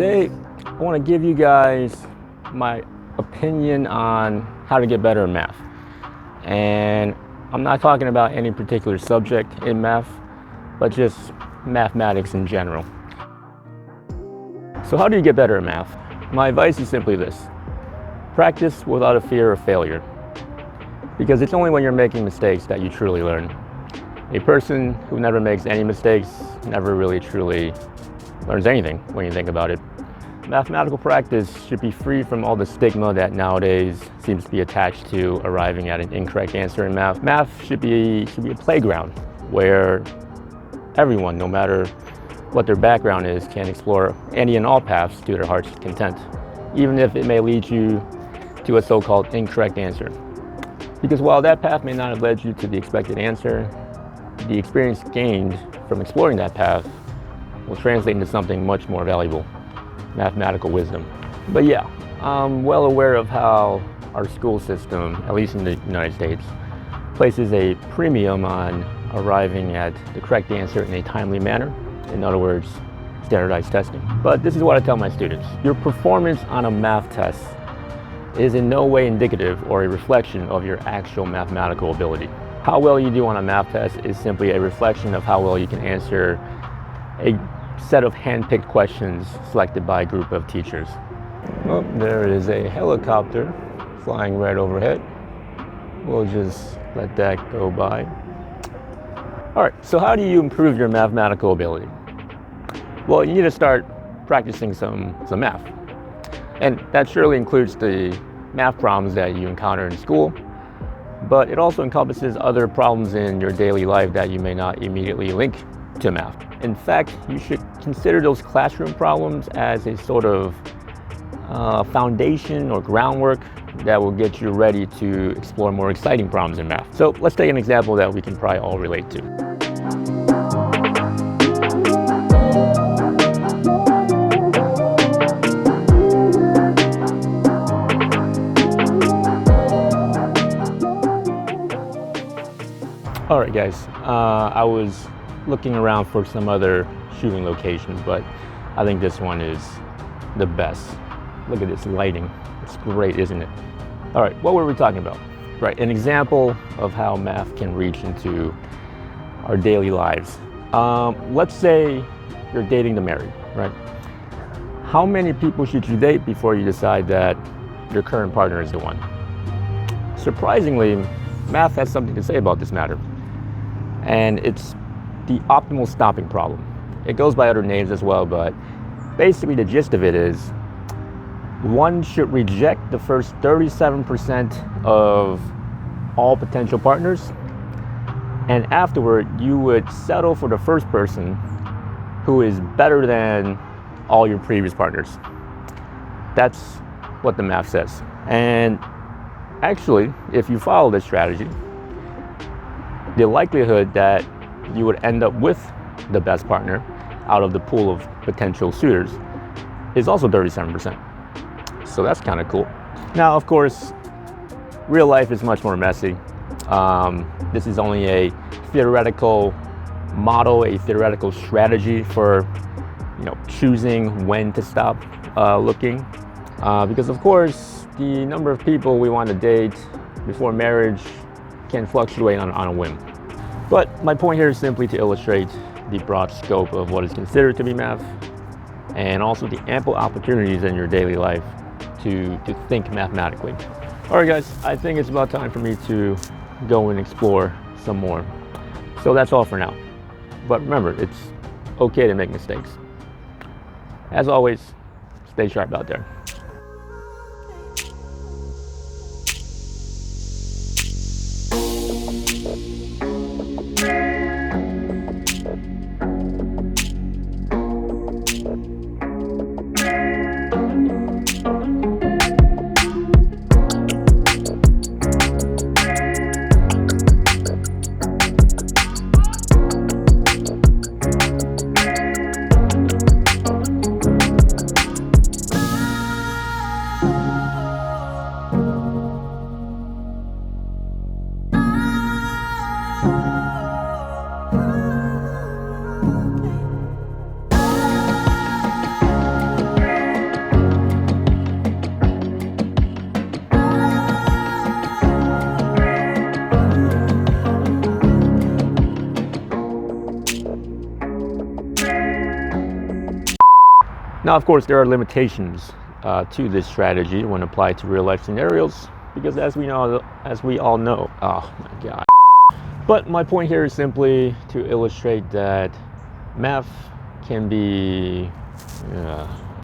Today, I want to give you guys my opinion on how to get better in math. And I'm not talking about any particular subject in math, but just mathematics in general. So how do you get better at math? My advice is simply this: practice without a fear of failure. Because it's only when you're making mistakes that you truly learn. A person who never makes any mistakes never really truly learns anything when you think about it. Mathematical practice should be free from all the stigma that nowadays seems to be attached to arriving at an incorrect answer in math. Math should be a playground where everyone, no matter what their background is, can explore any and all paths to their heart's content, even if it may lead you to a so-called incorrect answer. Because while that path may not have led you to the expected answer, the experience gained from exploring that path will translate into something much more valuable: mathematical wisdom. But yeah, I'm well aware of how our school system, at least in the United States, places a premium on arriving at the correct answer in a timely manner. In other words, standardized testing. But this is what I tell my students: your performance on a math test is in no way indicative or a reflection of your actual mathematical ability. How well you do on a math test is simply a reflection of how well you can answer a set of hand-picked questions selected by a group of teachers. Oh, there is a helicopter flying right overhead. We'll just let that go by. All right, so how do you improve your mathematical ability? Well, you need to start practicing some math. And that surely includes the math problems that you encounter in school, but it also encompasses other problems in your daily life that you may not immediately link to math. In fact, you should consider those classroom problems as a sort of foundation or groundwork that will get you ready to explore more exciting problems in math. So let's take an example that we can probably all relate to. All right, guys, I was looking around for some other shooting locations, but I think this one is the best. Look at this lighting. It's great, isn't it? All right, what were we talking about? Right, an example of how math can reach into our daily lives. Let's say you're dating to marry, right? How many people should you date before you decide that your current partner is the one? Surprisingly, math has something to say about this matter. And it's the optimal stopping problem. It goes by other names as well, but basically the gist of it is one should reject the first 37% of all potential partners, and afterward you would settle for the first person who is better than all your previous partners. That's what the math says. And actually, if you follow this strategy, the likelihood that you would end up with the best partner out of the pool of potential suitors is also 37%. So that's kind of cool. Now, of course, real life is much more messy. This is only a theoretical model, a theoretical strategy for, choosing when to stop looking. Because of course, the number of people we want to date before marriage can fluctuate on a whim. But my point here is simply to illustrate the broad scope of what is considered to be math, and also the ample opportunities in your daily life to think mathematically. All right, guys, I think it's about time for me to go and explore some more. So that's all for now. But remember, it's okay to make mistakes. As always, stay sharp out there. Now, of course, there are limitations to this strategy when applied to real life scenarios, because as we all know, oh my God. But my point here is simply to illustrate that math can be